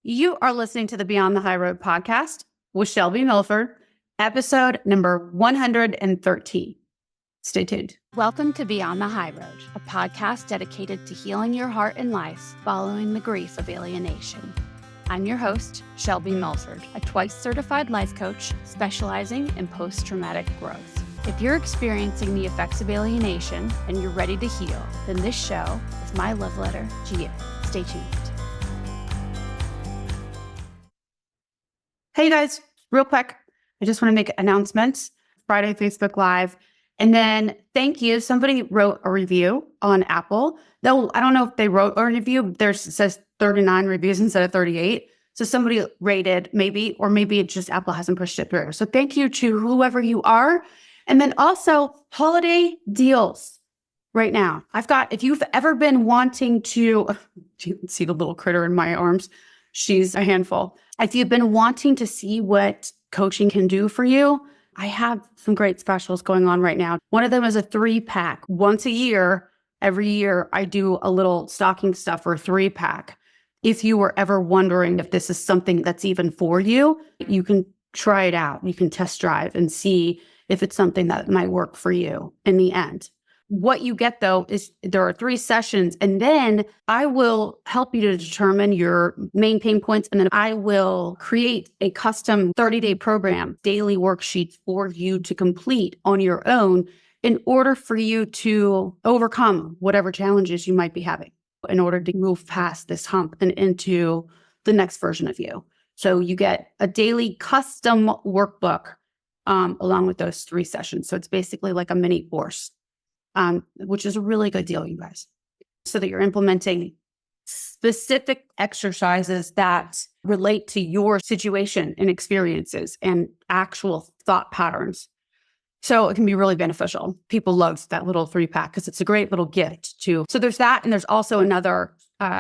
You are listening to the Beyond the High Road podcast with Shelby Milford, episode number 113. Stay tuned. Welcome to Beyond the High Road, a podcast dedicated to healing your heart and life following the grief of alienation. I'm your host, Shelby Milford, a twice certified life coach specializing in post-traumatic growth. If you're experiencing the effects of alienation and you're ready to heal, then this show is my love letter to you. Stay tuned. Hey guys, real quick, I just want to make announcements. Friday, Facebook Live. And then thank you. Somebody wrote a review on Apple. Though I don't know if they wrote a review. It says 39 reviews instead of 38. So somebody rated maybe, or maybe it's just Apple hasn't pushed it through. So thank you to whoever you are. And then also holiday deals right now. If you've ever been wanting to, you can see the little critter in my arms. She's a handful. If you've been wanting to see what coaching can do for you, I have some great specials going on right now. One of them is a 3-pack. Once a year, every year, I do a little stocking stuffer 3-pack. If you were ever wondering if this is something that's even for you, you can try it out. You can test drive and see if it's something that might work for you in the end. What you get, though, is there are 3 sessions, and then I will help you to determine your main pain points, and then I will create a custom 30-day program, daily worksheets for you to complete on your own in order for you to overcome whatever challenges you might be having in order to move past this hump and into the next version of you. So you get a daily custom workbook along with those 3 sessions. So it's basically like a mini course. Which is a really good deal, you guys, so that you're implementing specific exercises that relate to your situation and experiences and actual thought patterns. So it can be really beneficial. People love that little 3-pack because it's a great little gift too. So there's that. And there's also another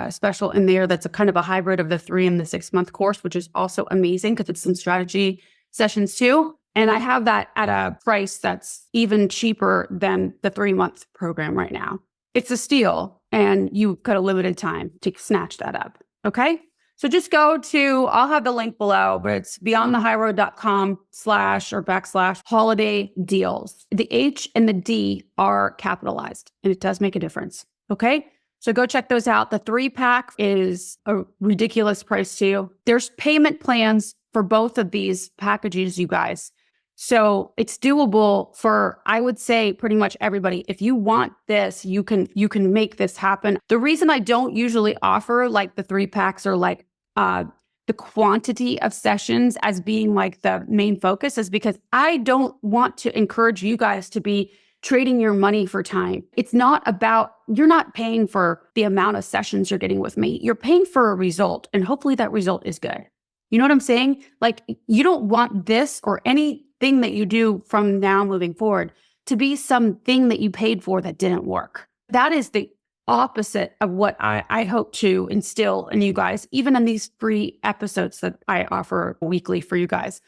special in there that's a kind of a hybrid of the 3 and the 6-month course, which is also amazing because it's some strategy sessions too. And I have that at a price that's even cheaper than the 3-month program right now. It's a steal, and you've got a limited time to snatch that up. Okay? So just go to, I'll have the link below, but it's beyondthehighroad.com//holiday deals. The H and the D are capitalized, and it does make a difference. Okay? So go check those out. The 3-pack is a ridiculous price too. There's payment plans for both of these packages, you guys. So it's doable for, I would say, pretty much everybody. If you want this, you can make this happen. The reason I don't usually offer like the 3-packs or like the quantity of sessions as being like the main focus is because I don't want to encourage you guys to be trading your money for time. It's not about, you're not paying for the amount of sessions you're getting with me. You're paying for a result, and hopefully that result is good. You know what I'm saying? Like, you don't want this or anything that you do from now moving forward to be something that you paid for that didn't work. That is the opposite of what I hope to instill in you guys, even in these free episodes that I offer weekly for you guys,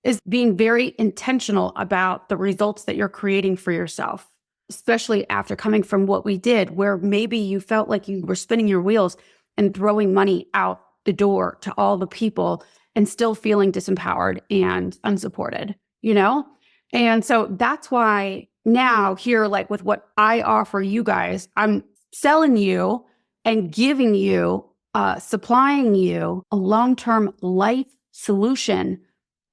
is being very intentional about the results that you're creating for yourself, especially after coming from what we did, where maybe you felt like you were spinning your wheels and throwing money out the door to all the people and still feeling disempowered and unsupported, you know? And so that's why now here, like with what I offer you guys, I'm selling you and giving you, supplying you a long-term life solution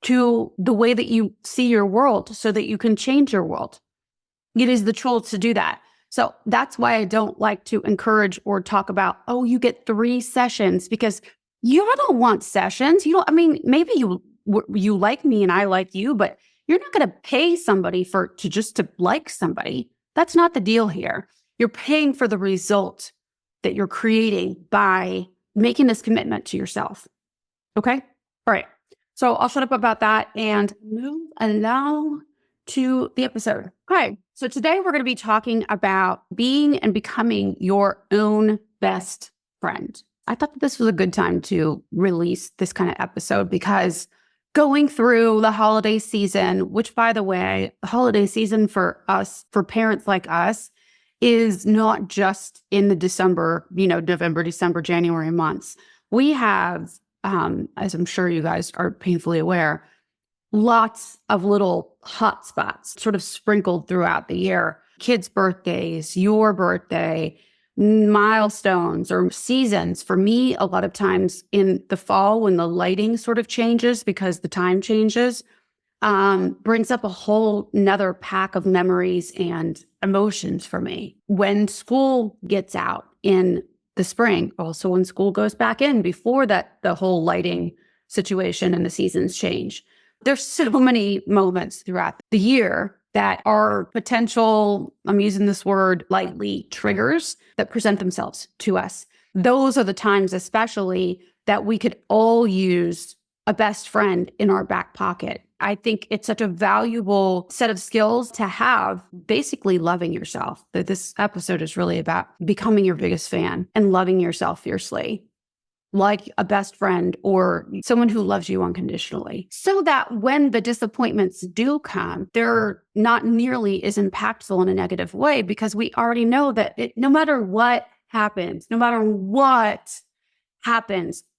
to the way that you see your world so that you can change your world. It is the tools to do that. So that's why I don't like to encourage or talk about, oh, you get 3 sessions, because you don't want sessions. Maybe you like me and I like you, but you're not going to pay somebody to like somebody. That's not the deal here. You're paying for the result that you're creating by making this commitment to yourself. Okay? All right. So I'll shut up about that and move along to the episode. Okay. So today we're going to be talking about being and becoming your own best friend. I thought that this was a good time to release this kind of episode because going through the holiday season, which, by the way, the holiday season for us, for parents like us, is not just in the November, December, January months. We have as I'm sure you guys are painfully aware, lots of little hot spots sort of sprinkled throughout the year. Kids' birthdays, your birthday, milestones or seasons. For me, a lot of times in the fall when the lighting sort of changes because the time changes, brings up a whole nother pack of memories and emotions for me. When school gets out in the spring, also when school goes back in before that, the whole lighting situation and the seasons change. There's so many moments throughout the year that are potential, I'm using this word lightly, triggers that present themselves to us. Those are the times especially that we could all use a best friend in our back pocket. I think it's such a valuable set of skills to have, basically loving yourself. That this episode is really about becoming your biggest fan and loving yourself fiercely, like a best friend or someone who loves you unconditionally, so that when the disappointments do come, they're not nearly as impactful in a negative way, because we already know that no matter what happens,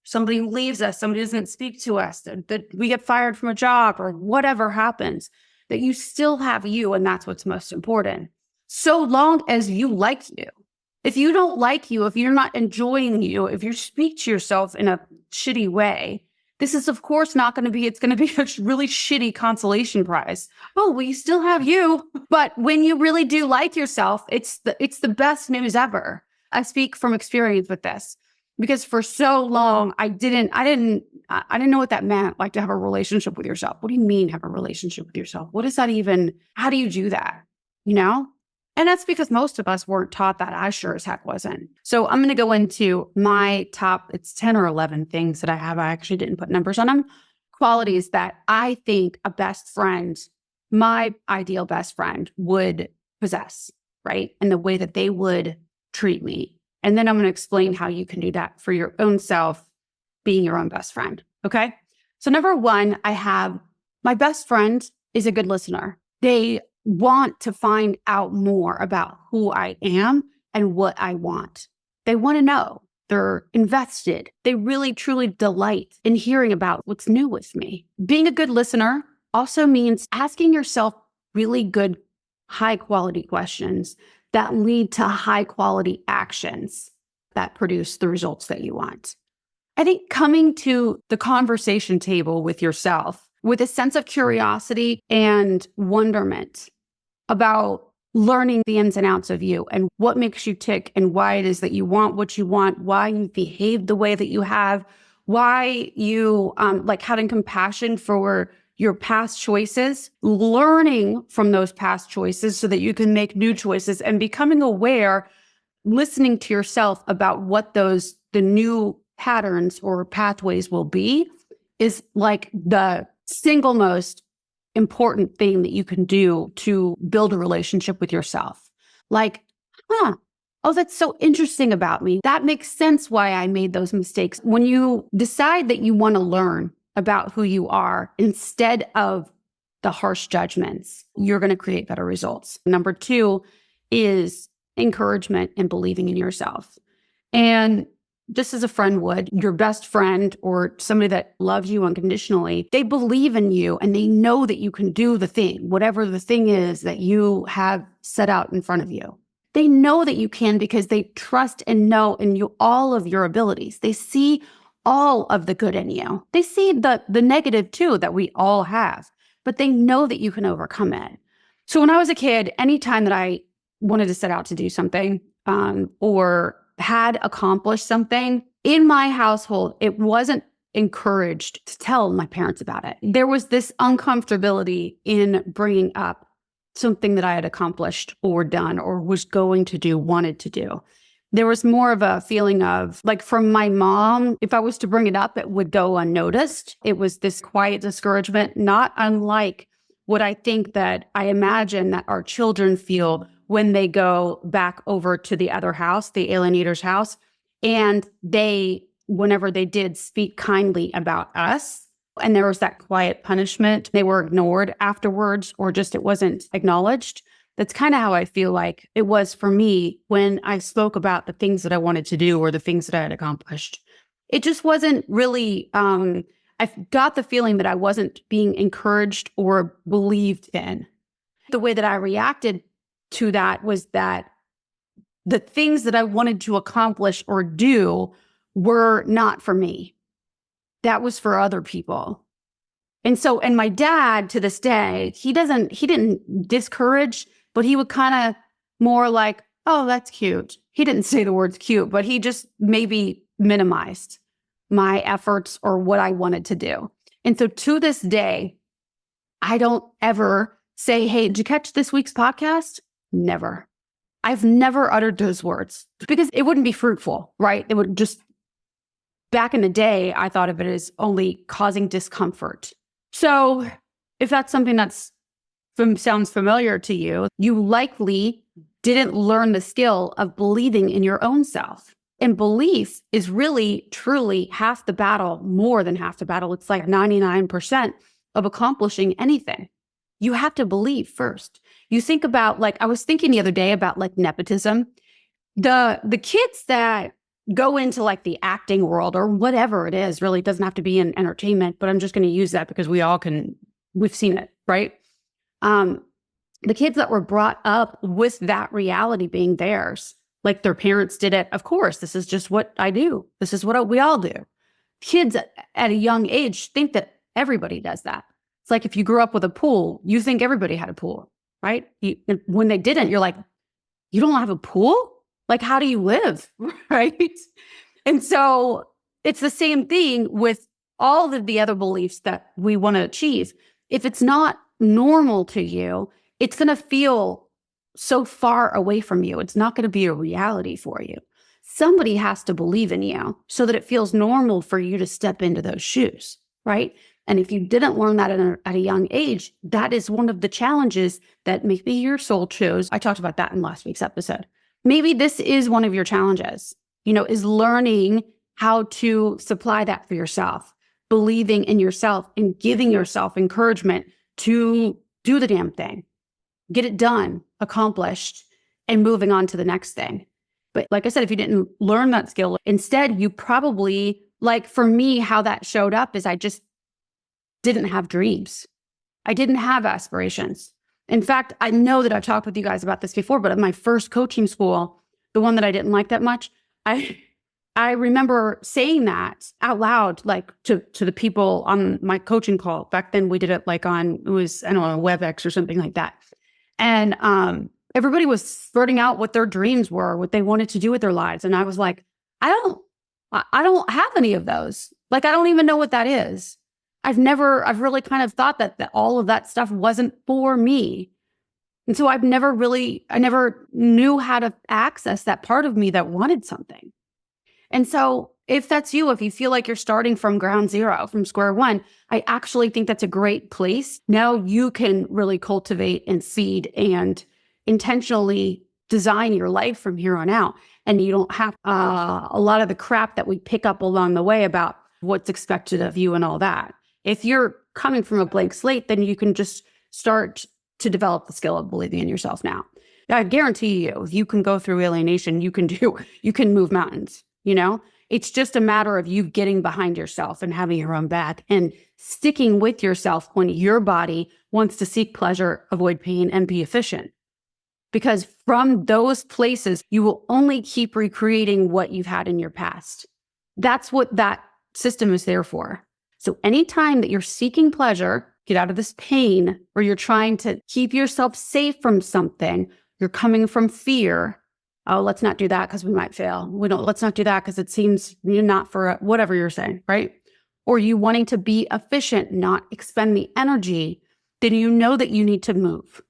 somebody leaves us, somebody doesn't speak to us, that we get fired from a job or whatever happens, that you still have you, and that's what's most important. So long as you like you. If you don't like you, if you're not enjoying you, if you speak to yourself in a shitty way, this is of course not going to be, it's going to be a really shitty consolation prize. Oh, well, you still have you. But when you really do like yourself, it's the best news ever. I speak from experience with this. Because for so long, I didn't know what that meant, like to have a relationship with yourself. What do you mean have a relationship with yourself? What is that even? How do you do that? You know? And that's because most of us weren't taught that. I sure as heck wasn't. So I'm going to go into my top, it's 10 or 11 things that I have. I actually didn't put numbers on them. Qualities that I think a best friend, my ideal best friend, would possess, right? And the way that they would treat me. And then I'm going to explain how you can do that for your own self, being your own best friend. Okay. So number one, I have my best friend is a good listener. They want to find out more about who I am and what I want. They want to know. They're invested. They really, truly delight in hearing about what's new with me. Being a good listener also means asking yourself really good, high quality questions that lead to high quality actions that produce the results that you want. I think coming to the conversation table with yourself with a sense of curiosity and wonderment about learning the ins and outs of you and what makes you tick and why it is that you want what you want, why you behave the way that you have, why you like having compassion for your past choices, learning from those past choices so that you can make new choices, and becoming aware, listening to yourself about what the new patterns or pathways will be, is like the single most important thing that you can do to build a relationship with yourself. Like, oh, that's so interesting about me. That makes sense why I made those mistakes. When you decide that you want to learn about who you are instead of the harsh judgments, you're going to create better results. Number two is encouragement and believing in yourself. And just as a friend would, your best friend or somebody that loves you unconditionally, they believe in you and they know that you can do the thing, whatever the thing is that you have set out in front of you. They know that you can because they trust and know in you all of your abilities. They see all of the good in you. They see the negative too that we all have, but they know that you can overcome it. So when I was a kid, anytime that I wanted to set out to do something or had accomplished something in my household, it wasn't encouraged to tell my parents about it. There was this uncomfortability in bringing up something that I had accomplished or done or was going to do, wanted to do. There was more of a feeling of, like, from my mom, if I was to bring it up, it would go unnoticed. It was this quiet discouragement, not unlike what I think that I imagine that our children feel when they go back over to the other house, the alienator's house, and whenever they did speak kindly about us, and there was that quiet punishment, they were ignored afterwards, or just it wasn't acknowledged. That's kind of how I feel like it was for me when I spoke about the things that I wanted to do or the things that I had accomplished. it just wasn't really, I got the feeling that I wasn't being encouraged or believed in. The way that I reacted to that was that the things that I wanted to accomplish or do were not for me. That was for other people. And my dad to this day, he didn't discourage, but he would kind of more like, oh, that's cute. He didn't say the words cute, but he just maybe minimized my efforts or what I wanted to do. And so to this day, I don't ever say, hey, did you catch this week's podcast? Never. I've never uttered those words because it wouldn't be fruitful, right? It would just, back in the day, I thought of it as only causing discomfort. So if that's something that's sounds familiar to you, you likely didn't learn the skill of believing in your own self. And belief is really, truly half the battle, more than half the battle. It's like 99% of accomplishing anything. You have to believe first. You think about, like, I was thinking the other day about like nepotism. The kids that go into like the acting world or whatever it is, really doesn't have to be in entertainment, but I'm just going to use that because we've seen it, right? The kids that were brought up with that reality being theirs, like their parents did it. Of course, this is just what I do. This is what we all do. Kids at a young age think that everybody does that. It's like if you grew up with a pool, you think everybody had a pool, right? When they didn't, you're like, you don't have a pool? Like, how do you live, right? And so it's the same thing with all of the other beliefs that we want to achieve. If it's not normal to you, it's going to feel so far away from you. It's not going to be a reality for you. Somebody has to believe in you so that it feels normal for you to step into those shoes, right? And if you didn't learn that at a young age, that is one of the challenges that maybe your soul chose. I talked about that in last week's episode. Maybe this is one of your challenges, is learning how to supply that for yourself, believing in yourself and giving yourself encouragement to do the damn thing, get it done, accomplished, and moving on to the next thing. But like I said, if you didn't learn that skill, instead, you probably, like for me, how that showed up is I just didn't have dreams. I didn't have aspirations. In fact, I know that I've talked with you guys about this before, but at my first coaching school, the one that I didn't like that much, I remember saying that out loud, like to the people on my coaching call. Back then we did it like it was, I don't know, WebEx or something like that. And everybody was spurting out what their dreams were, what they wanted to do with their lives. And I was like, I don't have any of those. Like, I don't even know what that is. I've really kind of thought that all of that stuff wasn't for me. And so I never knew how to access that part of me that wanted something. And so if that's you, if you feel like you're starting from ground zero, from square one, I actually think that's a great place. Now you can really cultivate and seed and intentionally design your life from here on out. And you don't have a lot of the crap that we pick up along the way about what's expected of you and all that. If you're coming from a blank slate, then you can just start to develop the skill of believing in yourself now. I guarantee you, if you can go through alienation, you can move mountains, It's just a matter of you getting behind yourself and having your own back and sticking with yourself when your body wants to seek pleasure, avoid pain, and be efficient. Because from those places, you will only keep recreating what you've had in your past. That's what that system is there for. So anytime that you're seeking pleasure, get out of this pain, or you're trying to keep yourself safe from something, you're coming from fear. Oh, let's not do that because we might fail. Let's not do that because it seems you're not for whatever you're saying, right? Or you wanting to be efficient, not expend the energy, then you know that you need to move.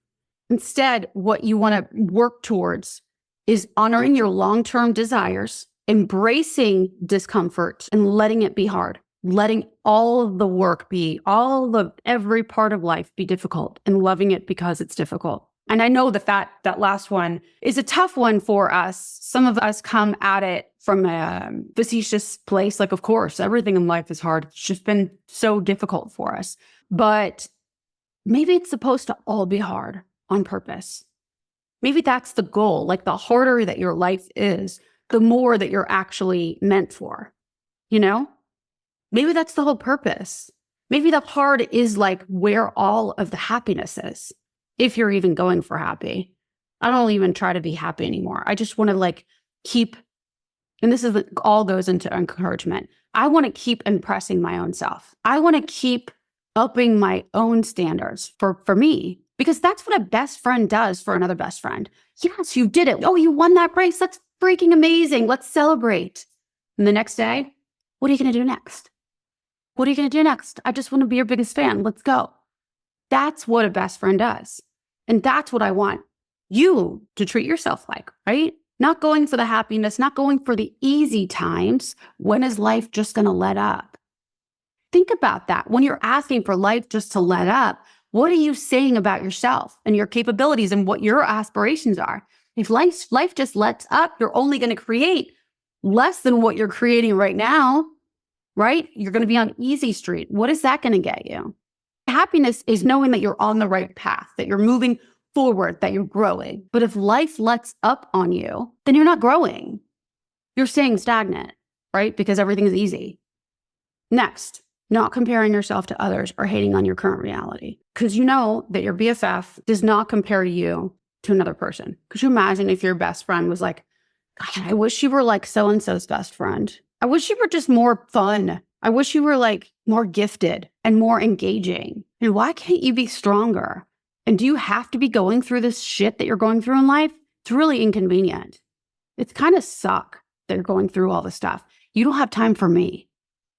Instead, what you want to work towards is honoring your long-term desires, embracing discomfort and letting it be hard. Letting all of the work be, every part of life be difficult and loving it because it's difficult. And I know that last one is a tough one for us. Some of us come at it from a facetious place. Like, of course, everything in life is hard. It's just been so difficult for us. But maybe it's supposed to all be hard on purpose. Maybe that's the goal. Like, the harder that your life is, the more that you're actually meant for. you know? Maybe that's the whole purpose. Maybe the hard is like where all of the happiness is, if you're even going for happy. I don't even try to be happy anymore. I just want to like keep, and this is all goes into encouragement. I want to keep impressing my own self. I want to keep upping my own standards for me, because that's what a best friend does for another best friend. Yes, you did it. Oh, you won that race. That's freaking amazing. Let's celebrate. And the next day, what are you going to do next? What are you going to do next? I just want to be your biggest fan. Let's go. That's what a best friend does. And that's what I want you to treat yourself like, right? Not going for the happiness, not going for the easy times. When is life just going to let up? Think about that. When you're asking for life just to let up, what are you saying about yourself and your capabilities and what your aspirations are? If life just lets up, you're only going to create less than what you're creating right now, right? You're going to be on easy street. What is that going to get you? Happiness is knowing that you're on the right path, that you're moving forward, that you're growing. But if life lets up on you, then you're not growing. You're staying stagnant, right? Because everything is easy. Next, not comparing yourself to others or hating on your current reality. Because you know that your BFF does not compare you to another person. Could you imagine if your best friend was like, God, I wish you were like so-and-so's best friend. I wish you were just more fun. I wish you were like more gifted and more engaging. And why can't you be stronger? And do you have to be going through this shit that you're going through in life? It's really inconvenient. It's kind of suck that you're going through all this stuff. You don't have time for me.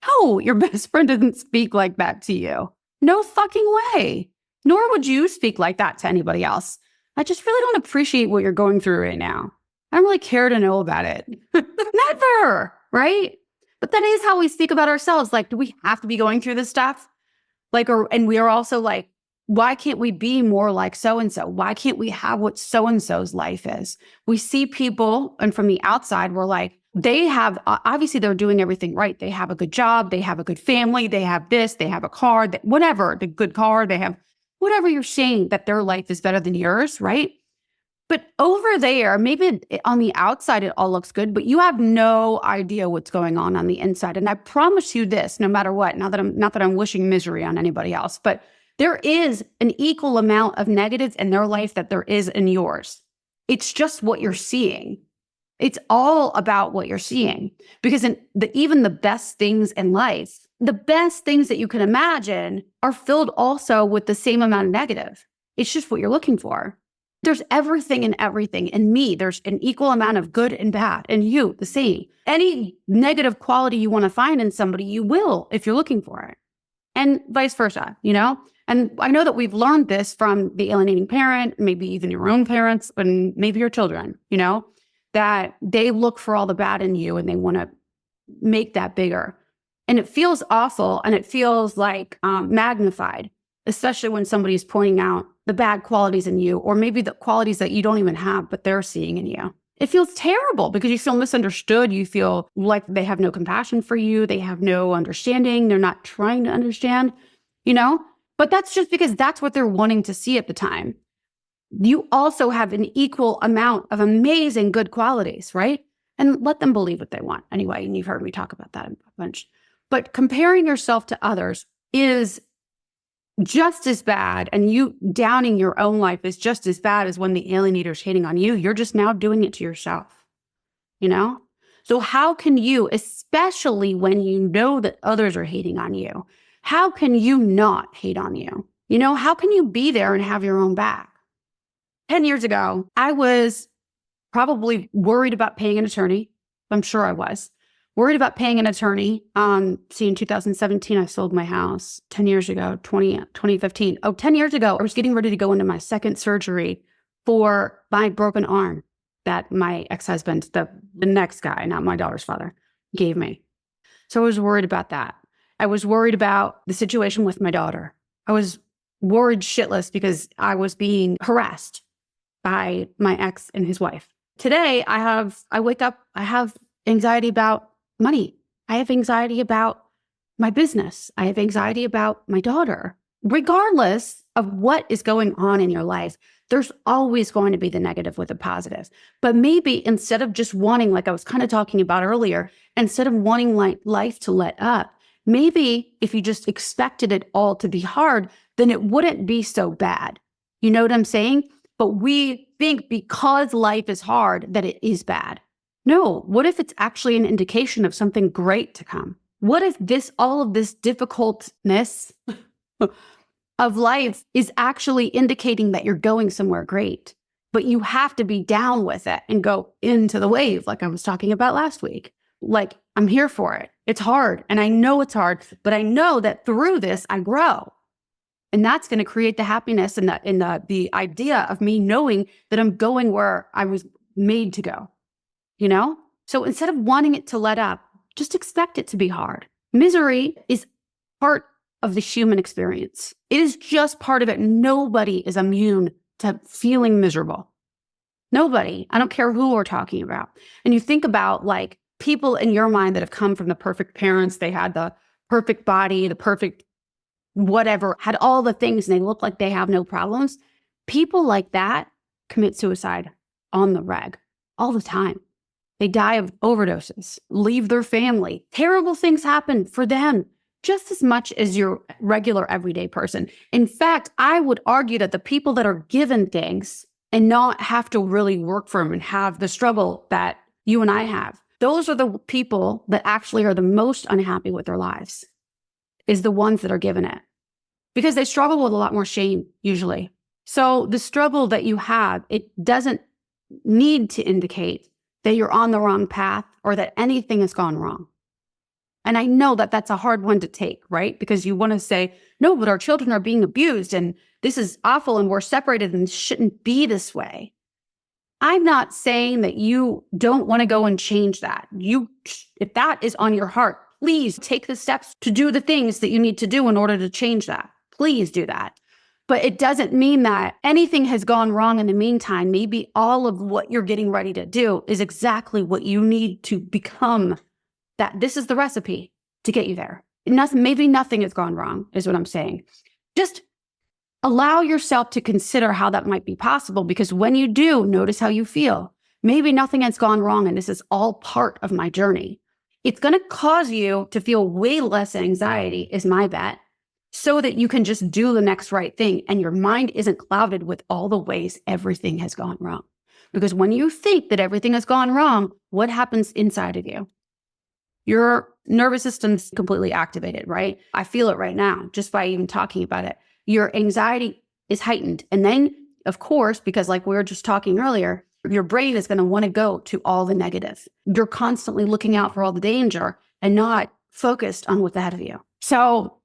No, your best friend doesn't speak like that to you. No fucking way. Nor would you speak like that to anybody else. I just really don't appreciate what you're going through right now. I don't really care to know about it. Never, right? But that is how we speak about ourselves. Like, do we have to be going through this stuff? Like, and we are also like, why can't we be more like so-and-so? Why can't we have what so-and-so's life is? We see people, and from the outside, we're like, they have, obviously they're doing everything right. They have a good job. They have a good family. They have this, they have a car, whatever, the good car, they have whatever you're saying that their life is better than yours, right? But over there, maybe on the outside, it all looks good, but you have no idea what's going on the inside. And I promise you this, no matter what, not that I'm wishing misery on anybody else, but there is an equal amount of negatives in their life that there is in yours. It's just what you're seeing. It's all about what you're seeing, because even the best things in life, the best things that you can imagine are filled also with the same amount of negative. It's just what you're looking for. There's everything in everything. In me, there's an equal amount of good and bad. And you, the same. Any negative quality you want to find in somebody, you will if you're looking for it. And vice versa, you know? And I know that we've learned this from the alienating parent, maybe even your own parents, and maybe your children, you know? That they look for all the bad in you and they want to make that bigger. And it feels awful and it feels like magnified, especially when somebody's pointing out the bad qualities in you, or maybe the qualities that you don't even have, but they're seeing in you. It feels terrible because you feel misunderstood. You feel like they have no compassion for you. They have no understanding. They're not trying to understand, you know? But that's just because that's what they're wanting to see at the time. You also have an equal amount of amazing good qualities, right? And let them believe what they want anyway. And you've heard me talk about that a bunch. But comparing yourself to others is just as bad, and you downing your own life is just as bad as when the alienator's hating on you. You're just now doing it to yourself, you know? So how can you, especially when you know that others are hating on you, how can you not hate on you? You know, how can you be there and have your own back? 10 years ago, I was probably worried about paying an attorney. I'm sure I was. Worried about paying an attorney. See, in 2017, I sold my house. 10 years ago, 2015. 10 years ago, I was getting ready to go into my second surgery for my broken arm that my ex-husband, the next guy, not my daughter's father, gave me. So I was worried about that. I was worried about the situation with my daughter. I was worried shitless because I was being harassed by my ex and his wife. Today, I wake up, I have anxiety about money. I have anxiety about my business. I have anxiety about my daughter. Regardless of what is going on in your life, there's always going to be the negative with the positive. But maybe instead of just wanting, like I was kind of talking about earlier, instead of wanting life to let up, maybe if you just expected it all to be hard, then it wouldn't be so bad. You know what I'm saying? But we think because life is hard that it is bad. No, what if it's actually an indication of something great to come? What if all of this difficultness of life is actually indicating that you're going somewhere great, but you have to be down with it and go into the wave like I was talking about last week. Like, I'm here for it. It's hard. And I know it's hard, but I know that through this, I grow. And that's going to create the happiness and the idea of me knowing that I'm going where I was made to go, you know? So instead of wanting it to let up, just expect it to be hard. Misery is part of the human experience. It is just part of it. Nobody is immune to feeling miserable. Nobody. I don't care who we're talking about. And you think about like people in your mind that have come from the perfect parents, they had the perfect body, the perfect whatever, had all the things, and they look like they have no problems. People like that commit suicide on the reg all the time. They die of overdoses, leave their family. Terrible things happen for them just as much as your regular everyday person. In fact, I would argue that the people that are given things and not have to really work for them and have the struggle that you and I have, those are the people that actually are the most unhappy with their lives, is the ones that are given it. Because they struggle with a lot more shame, usually. So the struggle that you have, it doesn't need to indicate that you're on the wrong path or that anything has gone wrong. And I know that that's a hard one to take, right? Because you want to say, no, but our children are being abused and this is awful and we're separated and it shouldn't be this way. I'm not saying that you don't want to go and change that. If that is on your heart, please take the steps to do the things that you need to do in order to change that. Please do that. But it doesn't mean that anything has gone wrong in the meantime. Maybe all of what you're getting ready to do is exactly what you need to become. That this is the recipe to get you there. Maybe nothing has gone wrong, is what I'm saying. Just allow yourself to consider how that might be possible, because when you do, notice how you feel. Maybe nothing has gone wrong and this is all part of my journey. It's going to cause you to feel way less anxiety, is my bet, so that you can just do the next right thing and your mind isn't clouded with all the ways everything has gone wrong. Because when you think that everything has gone wrong, what happens inside of you? Your nervous system's completely activated, right? I feel it right now just by even talking about it. Your anxiety is heightened. And then, of course, because like we were just talking earlier, your brain is going to want to go to all the negative. You're constantly looking out for all the danger and not focused on what's ahead of you. So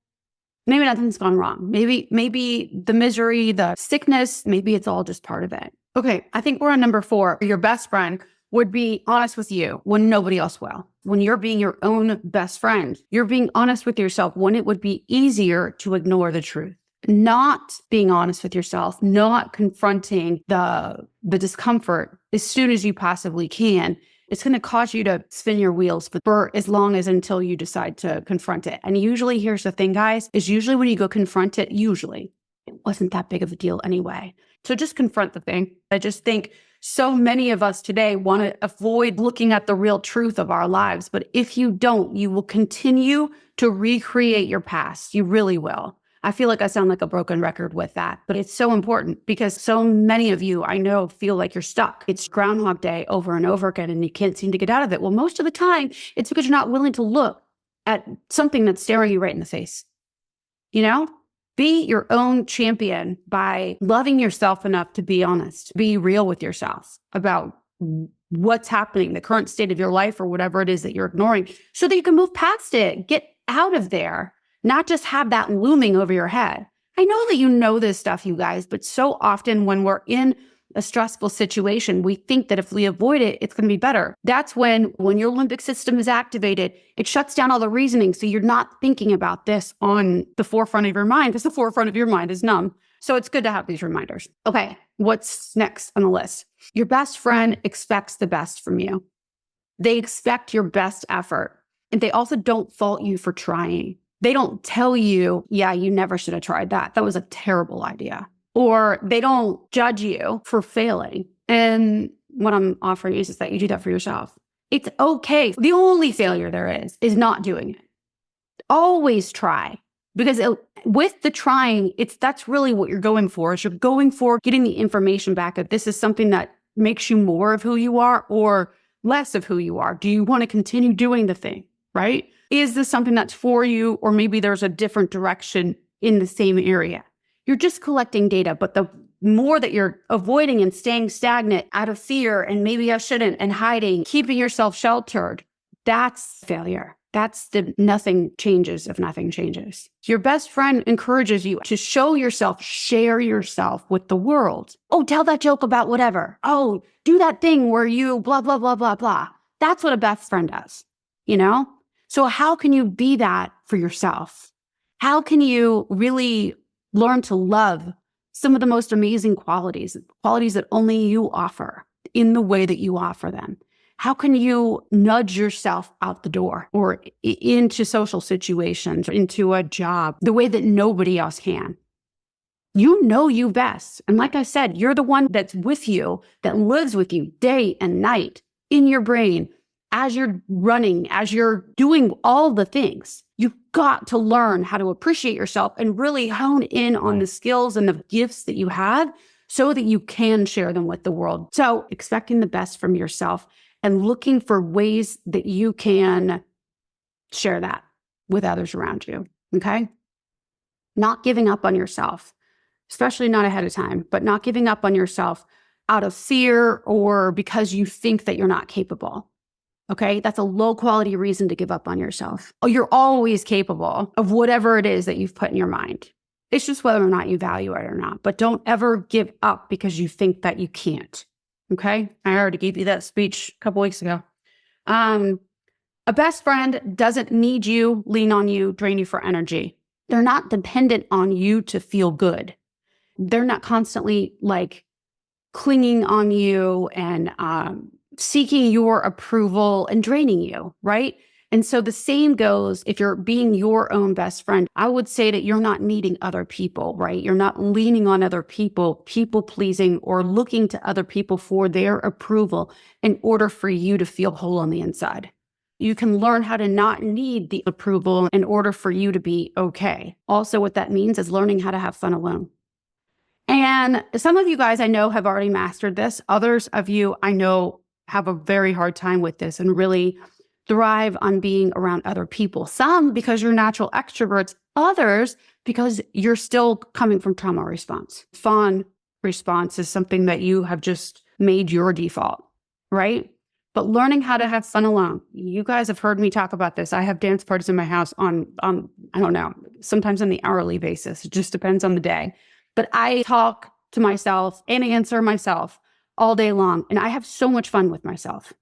maybe nothing's gone wrong. Maybe the misery, the sickness, maybe it's all just part of it. Okay, I think we're on number 4. Your best friend would be honest with you when nobody else will. When you're being your own best friend, you're being honest with yourself when it would be easier to ignore the truth. Not being honest with yourself, not confronting the discomfort as soon as you possibly can. It's going to cause you to spin your wheels for as long as until you decide to confront it. And usually, here's the thing, guys, is usually when you go confront it, usually it wasn't that big of a deal anyway. So just confront the thing. I just think so many of us today want to avoid looking at the real truth of our lives. But if you don't, you will continue to recreate your past. You really will. I feel like I sound like a broken record with that, but it's so important because so many of you I know feel like you're stuck. It's Groundhog Day over and over again and you can't seem to get out of it. Well, most of the time it's because you're not willing to look at something that's staring you right in the face. You know, be your own champion by loving yourself enough to be honest, be real with yourself about what's happening, the current state of your life or whatever it is that you're ignoring so that you can move past it, get out of there. Not just have that looming over your head. I know that you know this stuff, you guys, but so often when we're in a stressful situation, we think that if we avoid it, it's going to be better. That's when your limbic system is activated, it shuts down all the reasoning. So you're not thinking about this on the forefront of your mind because the forefront of your mind is numb. So it's good to have these reminders. Okay, what's next on the list? Your best friend expects the best from you. They expect your best effort. And they also don't fault you for trying. They don't tell you, yeah, you never should have tried that. That was a terrible idea. Or they don't judge you for failing. And what I'm offering is that you do that for yourself. It's okay. The only failure there is not doing it. Always try. Because with the trying, that's really what you're going for. Is you're going for getting the information back if this is something that makes you more of who you are or less of who you are. Do you want to continue doing the thing, right? Is this something that's for you, or maybe there's a different direction in the same area? You're just collecting data, but the more that you're avoiding and staying stagnant out of fear and maybe I shouldn't and hiding, keeping yourself sheltered, that's failure. That's the nothing changes if nothing changes. Your best friend encourages you to show yourself, share yourself with the world. Oh, tell that joke about whatever. Oh, do that thing where you blah, blah, blah, blah, blah. That's what a best friend does, you know? So how can you be that for yourself? How can you really learn to love some of the most amazing qualities that only you offer in the way that you offer them? How can you nudge yourself out the door or into social situations, or into a job, the way that nobody else can? You know you best. And like I said, you're the one that's with you, that lives with you day and night in your brain as you're running, as you're doing all the things. You've got to learn how to appreciate yourself and really hone in on the skills and the gifts that you have so that you can share them with the world. So expecting the best from yourself and looking for ways that you can share that with others around you, okay? Not giving up on yourself, especially not ahead of time, but not giving up on yourself out of fear or because you think that you're not capable, okay? That's a low quality reason to give up on yourself. Oh, you're always capable of whatever it is that you've put in your mind. It's just whether or not you value it or not, but don't ever give up because you think that you can't. Okay. I already gave you that speech a couple weeks ago. A best friend doesn't need you, lean on you, drain you for energy. They're not dependent on you to feel good. They're not constantly like clinging on you and seeking your approval and draining you, right? And so the same goes if you're being your own best friend. I would say that you're not needing other people, right? You're not leaning on other people, people pleasing, or looking to other people for their approval in order for you to feel whole on the inside. You can learn how to not need the approval in order for you to be okay. Also, what that means is learning how to have fun alone. And some of you guys I know have already mastered this. Others of you I know have a very hard time with this and really thrive on being around other people. Some because you're natural extroverts, others because you're still coming from trauma response. Fawn response is something that you have just made your default, right? But learning how to have fun alone. You guys have heard me talk about this. I have dance parties in my house on I don't know, sometimes on the hourly basis. It just depends on the day. But I talk to myself and answer myself all day long. And I have so much fun with myself.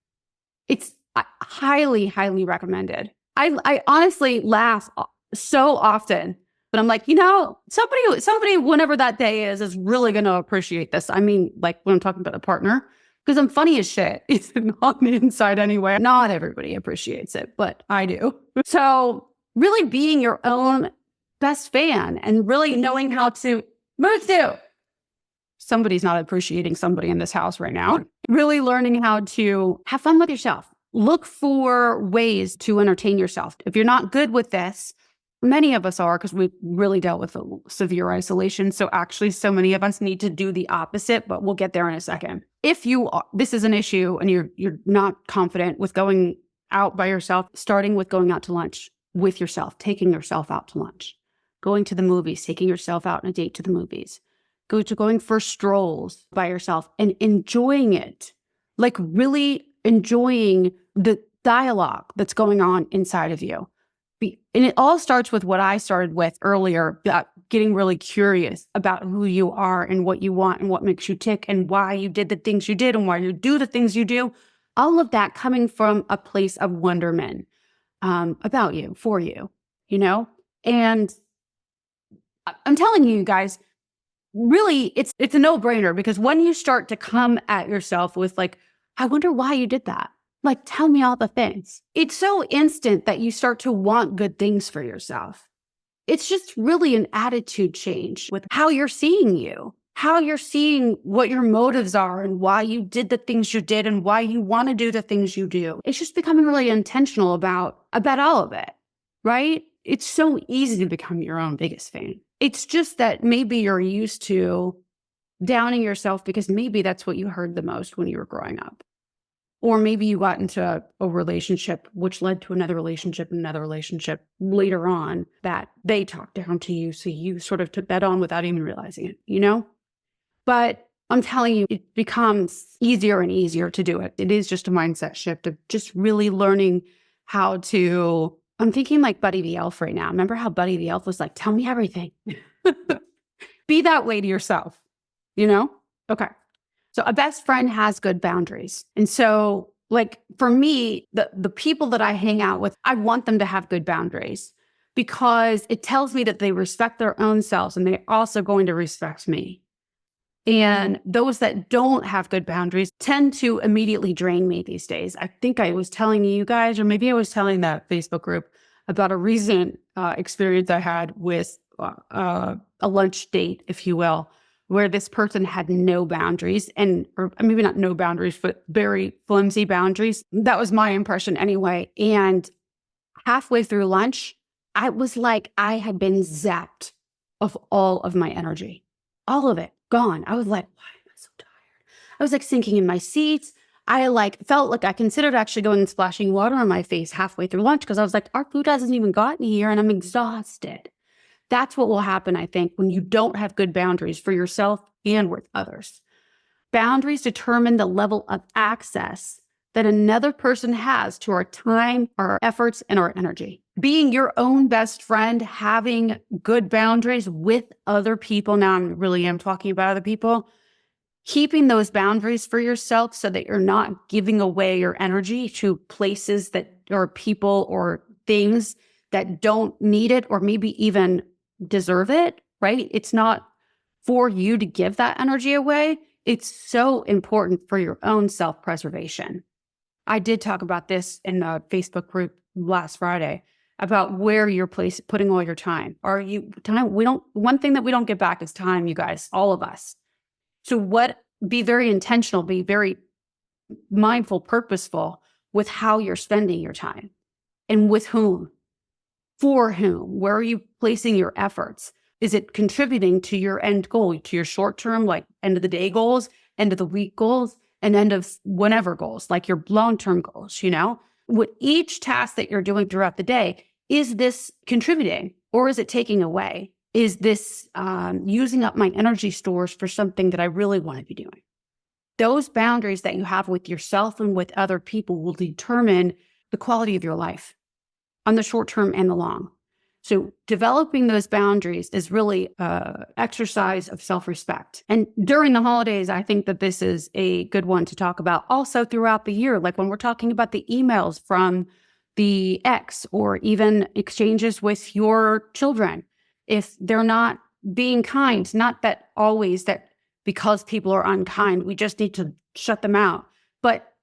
It's highly, highly recommended. I honestly laugh so often, but I'm like, somebody, whenever that day is really going to appreciate this. I mean, like when I'm talking about a partner, because I'm funny as shit. It's on the inside anyway. Not everybody appreciates it, but I do. So really being your own best fan and really knowing how to move through. Somebody's not appreciating somebody in this house right now. Really learning how to have fun with yourself. Look for ways to entertain yourself. If you're not good with this, many of us are because we really dealt with severe isolation. So actually, so many of us need to do the opposite, but we'll get there in a second. If this is an issue and you're not confident with going out by yourself, starting with going out to lunch with yourself, taking yourself out to lunch, going to the movies, taking yourself out on a date to the movies, going for strolls by yourself and enjoying it, like really enjoying the dialogue that's going on inside of you. And it all starts with what I started with earlier, about getting really curious about who you are and what you want and what makes you tick and why you did the things you did and why you do the things you do. All of that coming from a place of wonderment about you, for you, And I'm telling you guys, really, it's a no-brainer because when you start to come at yourself with like, I wonder why you did that. Like, tell me all the things. It's so instant that you start to want good things for yourself. It's just really an attitude change with how you're seeing you, how you're seeing what your motives are and why you did the things you did and why you want to do the things you do. It's just becoming really intentional about all of it, right? It's so easy to become your own biggest fan. It's just that maybe you're used to downing yourself because maybe that's what you heard the most when you were growing up. Or maybe you got into a relationship, which led to another relationship and another relationship later on that they talked down to you. So you sort of took that on without even realizing it, you know? But I'm telling you, it becomes easier and easier to do it. It is just a mindset shift of just really learning how to, I'm thinking like Buddy the Elf right now. Remember how Buddy the Elf was like, tell me everything. Be that way to yourself, you know? Okay. So a best friend has good boundaries. And so like for me, the people that I hang out with, I want them to have good boundaries because it tells me that they respect their own selves and they're also going to respect me. And those that don't have good boundaries tend to immediately drain me these days. I think I was telling you guys, or maybe I was telling that Facebook group about a recent experience I had with a lunch date, if you will, where this person had no boundaries or maybe not no boundaries, but very flimsy boundaries. That was my impression anyway. And halfway through lunch, I was like, I had been zapped of all of my energy, all of it gone. I was like, why am I so tired? I was like sinking in my seat. I felt like I considered actually going and splashing water on my face halfway through lunch because I was like, our food hasn't even gotten here and I'm exhausted. That's what will happen, I think, when you don't have good boundaries for yourself and with others. Boundaries determine the level of access that another person has to our time, our efforts, and our energy. Being your own best friend, having good boundaries with other people, now I really am talking about other people, keeping those boundaries for yourself so that you're not giving away your energy to places that or people or things that don't need it or maybe even deserve it, right? It's not for you to give that energy away. It's so important for your own self-preservation. I did talk about this in the Facebook group last Friday about where you're putting all your time. One thing that we don't get back is time, you guys, all of us. So be very intentional, be very mindful, purposeful with how you're spending your time and with whom. For whom? Where are you placing your efforts? Is it contributing to your end goal, to your short-term, like end of the day goals, end of the week goals, and end of whenever goals, like your long-term goals, you know? With each task that you're doing throughout the day, is this contributing or is it taking away? Is this using up my energy stores for something that I really want to be doing? Those boundaries that you have with yourself and with other people will determine the quality of your life on the short term and the long. So developing those boundaries is really an exercise of self-respect. And during the holidays, I think that this is a good one to talk about. Also throughout the year, like when we're talking about the emails from the ex or even exchanges with your children, if they're not being kind, not that always that because people are unkind, we just need to shut them out. But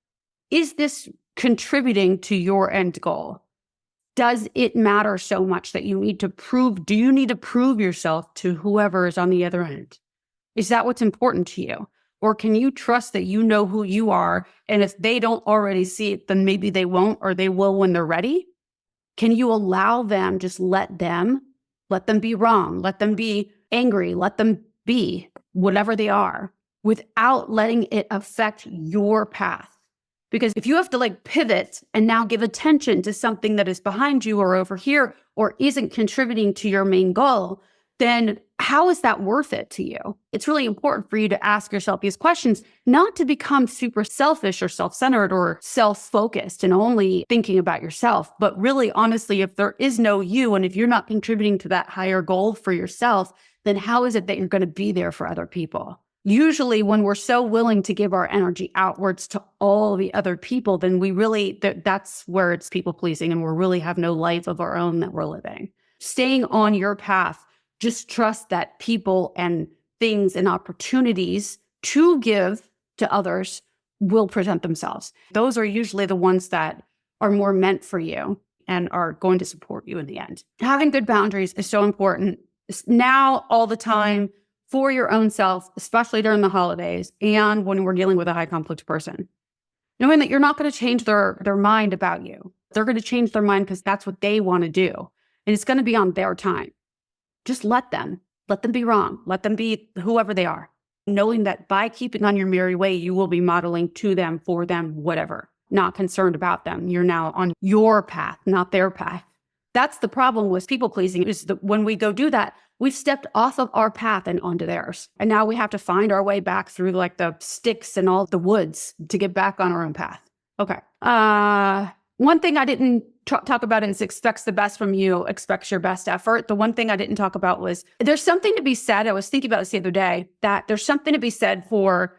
is this contributing to your end goal? Does it matter so much that do you need to prove yourself to whoever is on the other end? Is that what's important to you? Or can you trust that you know who you are? And if they don't already see it, then maybe they won't, or they will when they're ready. Can you allow them, just let them be wrong, let them be angry, let them be whatever they are without letting it affect your path? Because if you have to pivot and now give attention to something that is behind you or over here or isn't contributing to your main goal, then how is that worth it to you? It's really important for you to ask yourself these questions, not to become super selfish or self-centered or self-focused and only thinking about yourself, but really, honestly, if there is no you and if you're not contributing to that higher goal for yourself, then how is it that you're going to be there for other people? Usually when we're so willing to give our energy outwards to all the other people, then that's where it's people pleasing and we really have no life of our own that we're living. Staying on your path, just trust that people and things and opportunities to give to others will present themselves. Those are usually the ones that are more meant for you. and are going to support you in the end. Having good boundaries is so important now all the time for your own self, especially during the holidays and when we're dealing with a high conflict person. Knowing that you're not going to change their mind about you. They're going to change their mind because that's what they want to do. And it's going to be on their time. Just let them be wrong. Let them be whoever they are. Knowing that by keeping on your merry way, you will be modeling to them, for them, whatever. Not concerned about them. You're now on your path, not their path. That's the problem with people pleasing, is that when we go do that, we've stepped off of our path and onto theirs. And now we have to find our way back through like the sticks and all the woods to get back on our own path. Okay. One thing I didn't talk about is expects the best from you, expects your best effort. The one thing I didn't talk about was there's something to be said. I was thinking about this the other day, that there's something to be said for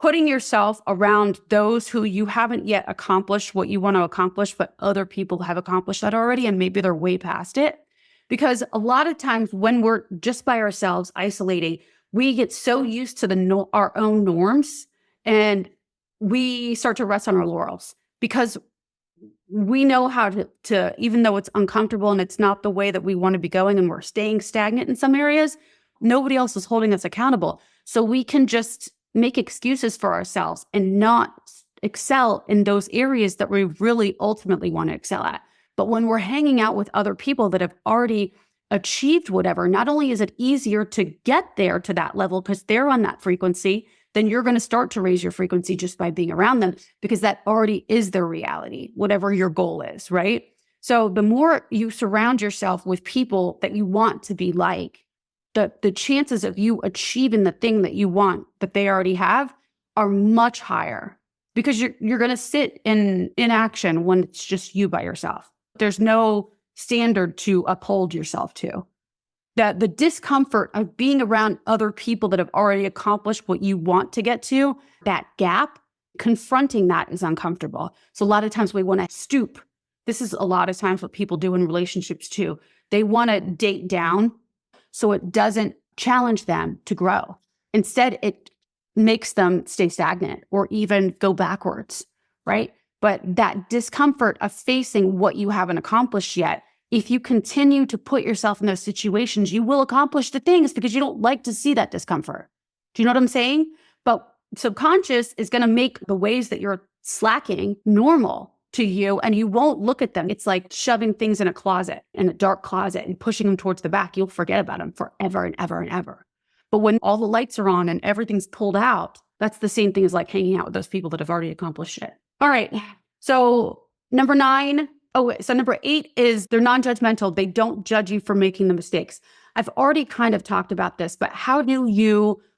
putting yourself around those who you haven't yet accomplished what you want to accomplish, but other people have accomplished that already, and maybe they're way past it. Because a lot of times when we're just by ourselves, isolating, we get so used to our own norms, and we start to rest on our laurels because we know how to, even though it's uncomfortable and it's not the way that we want to be going and we're staying stagnant in some areas, nobody else is holding us accountable. So we can just make excuses for ourselves and not excel in those areas that we really ultimately want to excel at. But when we're hanging out with other people that have already achieved whatever, not only is it easier to get there to that level because they're on that frequency, then you're going to start to raise your frequency just by being around them because that already is their reality, whatever your goal is, right? So the more you surround yourself with people that you want to be like, the chances of you achieving the thing that you want that they already have are much higher because you're going to sit in inaction when it's just you by yourself. There's no standard to uphold yourself to. That the discomfort of being around other people that have already accomplished what you want to get to, that gap, confronting that is uncomfortable. So a lot of times we want to stoop. This is a lot of times what people do in relationships too. They want to date down so it doesn't challenge them to grow. Instead, it makes them stay stagnant or even go backwards, right? But that discomfort of facing what you haven't accomplished yet, if you continue to put yourself in those situations, you will accomplish the things because you don't like to see that discomfort. Do you know what I'm saying? But subconscious is going to make the ways that you're slacking normal to you, and you won't look at them. It's like shoving things in a dark closet and pushing them towards the back. You'll forget about them forever and ever and ever. But when all the lights are on and everything's pulled out, that's the same thing as like hanging out with those people that have already accomplished it. All right. So number 8 is they're non-judgmental. They don't judge you for making the mistakes. I've already kind of talked about this, but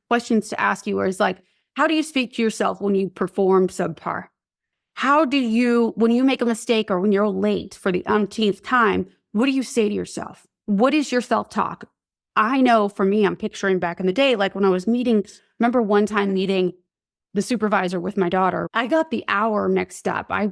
questions to ask you is like, how do you speak to yourself when you perform subpar? How do you, when you make a mistake or when you're late for the umpteenth time, what do you say to yourself? What is your self-talk? I know for me, I'm picturing back in the day, like when I was remember one time meeting the supervisor with my daughter, I got the hour mixed up. I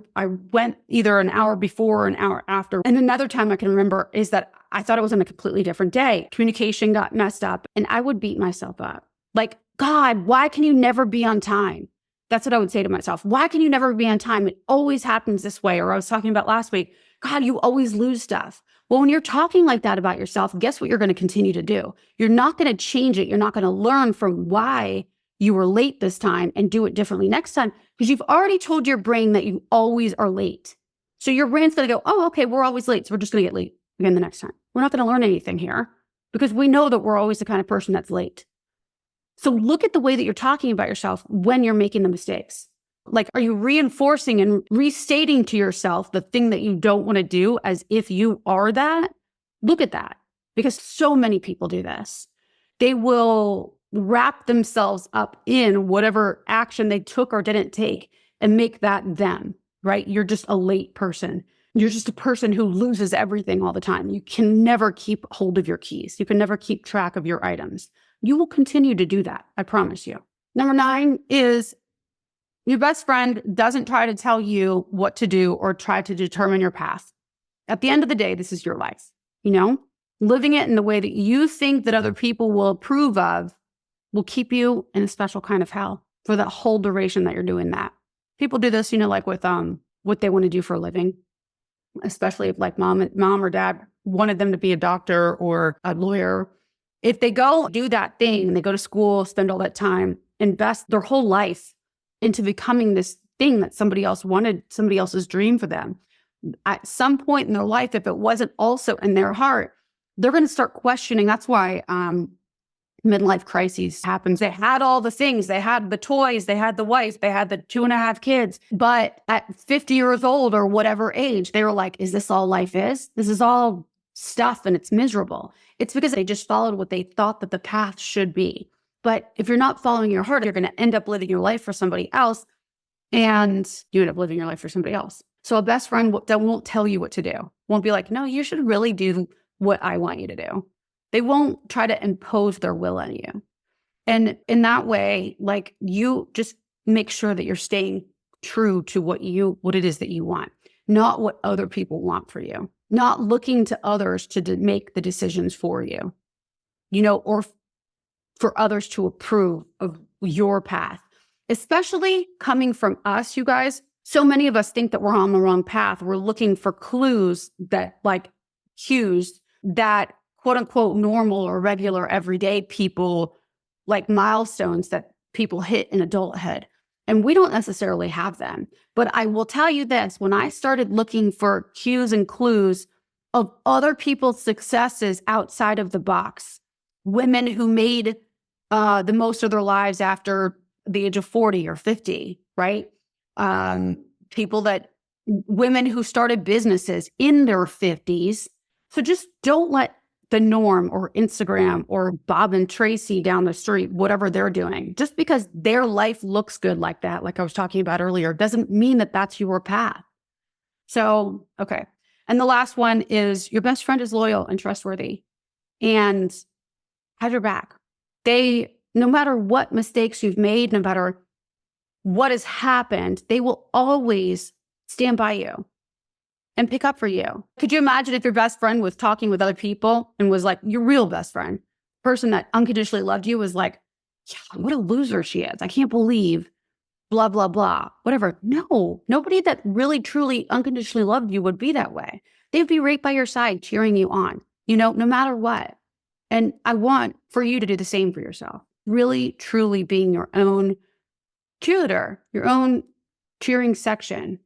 went either an hour before or an hour after. And another time I can remember is that I thought it was on a completely different day. Communication got messed up and I would beat myself up. Like, God, why can you never be on time? That's what I would say to myself. Why can you never be on time? It always happens this way. Or I was talking about last week, God, you always lose stuff. Well, when you're talking like that about yourself, guess what you're going to continue to do? You're not going to change it. You're not going to learn from why you were late this time and do it differently next time because you've already told your brain that you always are late. So your brain's going to go, oh, okay, we're always late. So we're just going to get late again the next time. We're not going to learn anything here because we know that we're always the kind of person that's late. So look at the way that you're talking about yourself when you're making the mistakes. Like, are you reinforcing and restating to yourself the thing that you don't want to do as if you are that? Look at that because so many people do this. They will wrap themselves up in whatever action they took or didn't take and make that them, right? You're just a late person. You're just a person who loses everything all the time. You can never keep hold of your keys. You can never keep track of your items. You will continue to do that. I promise you. Number 9 is your best friend doesn't try to tell you what to do or try to determine your path. At the end of the day, this is your life, living it in the way that you think that other people will approve of will keep you in a special kind of hell for the whole duration that you're doing that. People do this, like with what they want to do for a living. especially if like mom or dad wanted them to be a doctor or a lawyer. If they go do that thing and they go to school, spend all that time, invest their whole life into becoming this thing that somebody else wanted, somebody else's dream for them, at some point in their life, if it wasn't also in their heart, they're going to start questioning. That's why midlife crises happens. They had all the things. They had the toys. They had the wife. They had the 2.5 kids. But at 50 years old or whatever age, they were like, is this all life is? This is all stuff and it's miserable. It's because they just followed what they thought that the path should be. But if you're not following your heart, you're going to end up living your life for somebody else, and you end up living your life for somebody else. So a best friend that won't tell you what to do, won't be like, no, you should really do what I want you to do. They won't try to impose their will on you. And in that way, like, you just make sure that you're staying true to what it is that you want, not what other people want for you, not looking to others to make the decisions for you, or for others to approve of your path, especially coming from us, you guys. So many of us think that we're on the wrong path. We're looking for cues that quote unquote normal or regular everyday people, like milestones that people hit in adulthood. And we don't necessarily have them. But I will tell you this, when I started looking for cues and clues of other people's successes outside of the box, women who made the most of their lives after the age of 40 or 50, right? Women who started businesses in their 50s. So just don't let the norm or Instagram or Bob and Tracy down the street, whatever they're doing, just because their life looks good like that, like I was talking about earlier, doesn't mean that that's your path. So, okay. And the last one is your best friend is loyal and trustworthy and has your back. No matter what mistakes you've made, no matter what has happened, they will always stand by you and pick up for you. Could you imagine if your best friend was talking with other people and was like, your real best friend, person that unconditionally loved you, was like, yeah, what a loser she is. I can't believe blah, blah, blah, whatever. No, nobody that really, truly unconditionally loved you would be that way. They'd be right by your side, cheering you on, no matter what. And I want for you to do the same for yourself. Really, truly being your own cheerleader, your own cheering section.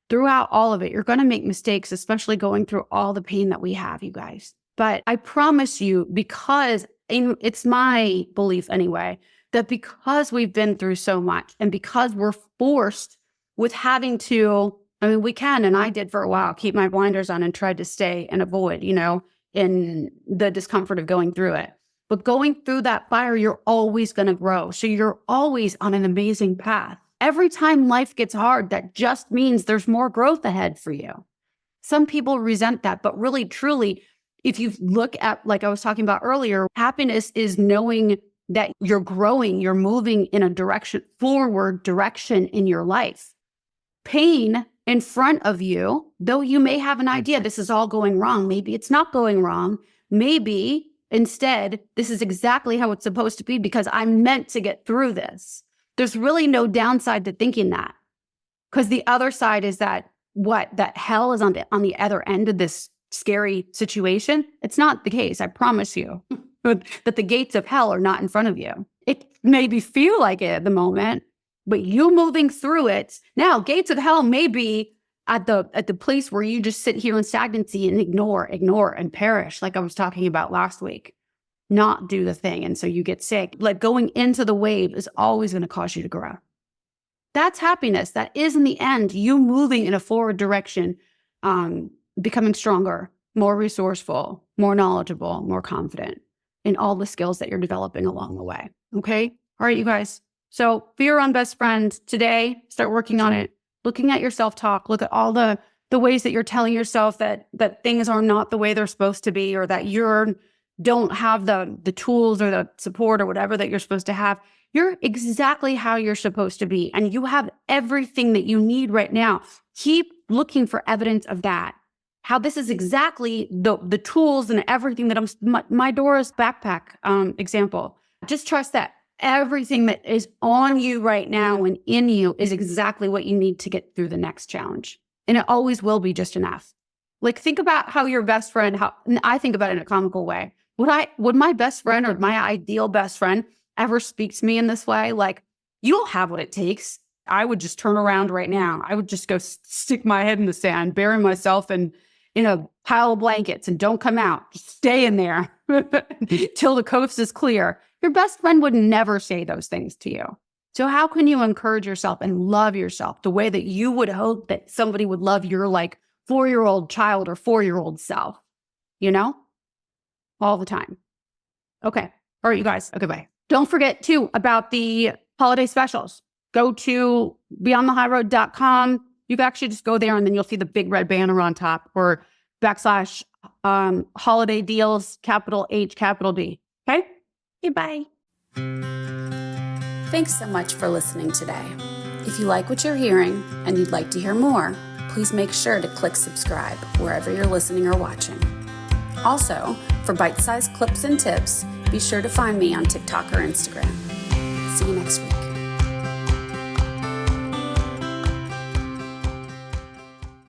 Throughout all of it, you're going to make mistakes, especially going through all the pain that we have, you guys. But I promise you, because it's my belief anyway, that because we've been through so much and because we're forced with having to, we can, and I did for a while, keep my blinders on and tried to stay and avoid, in the discomfort of going through it. But going through that fire, you're always going to grow. So you're always on an amazing path. Every time life gets hard, that just means there's more growth ahead for you. Some people resent that, but really, truly, if you look at, like I was talking about earlier, happiness is knowing that you're growing, you're moving in a forward direction in your life. Pain in front of you, though you may have an idea this is all going wrong, maybe it's not going wrong. Maybe instead, this is exactly how it's supposed to be because I'm meant to get through this. There's really no downside to thinking that, because the other side is that hell is on the other end of this scary situation. It's not the case. I promise you that the gates of hell are not in front of you. It maybe feel like it at the moment, but you moving through it. Now, gates of hell may be at the place where you just sit here in stagnancy and ignore and perish, like I was talking about last week. Not do the thing. And so you get sick. Like going into the wave is always going to cause you to grow. That's happiness. That is, in the end, you moving in a forward direction, becoming stronger, more resourceful, more knowledgeable, more confident in all the skills that you're developing along the way. Okay. All right, you guys. So be your own best friend today. Start working on it. Looking at your self-talk. Look at all the ways that you're telling yourself that things are not the way they're supposed to be, or that you're don't have the tools or the support or whatever that you're supposed to have. You're exactly how you're supposed to be. And you have everything that you need right now. Keep looking for evidence of that. How this is exactly the tools and everything that my Dora's backpack example. Just trust that everything that is on you right now and in you is exactly what you need to get through the next challenge. And it always will be just enough. Like, think about how your best friend, and I think about it in a comical way. Would my best friend or my ideal best friend ever speak to me in this way? Like, you don't have what it takes. I would just turn around right now. I would just go stick my head in the sand, bury myself in a pile of blankets and don't come out. Just stay in there till the coast is clear. Your best friend would never say those things to you. So how can you encourage yourself and love yourself the way that you would hope that somebody would love your 4-year-old child or 4-year-old self, all the time? Okay. All right, you guys. Okay, bye. Don't forget too about the holiday specials. Go to beyondthehighroad.com. You can actually just go there and then you'll see the big red banner on top or / holiday deals, capital H, capital D. Okay? Okay, bye. Thanks so much for listening today. If you like what you're hearing and you'd like to hear more, please make sure to click subscribe wherever you're listening or watching. Also, for bite-sized clips and tips, be sure to find me on TikTok or Instagram. See you next week.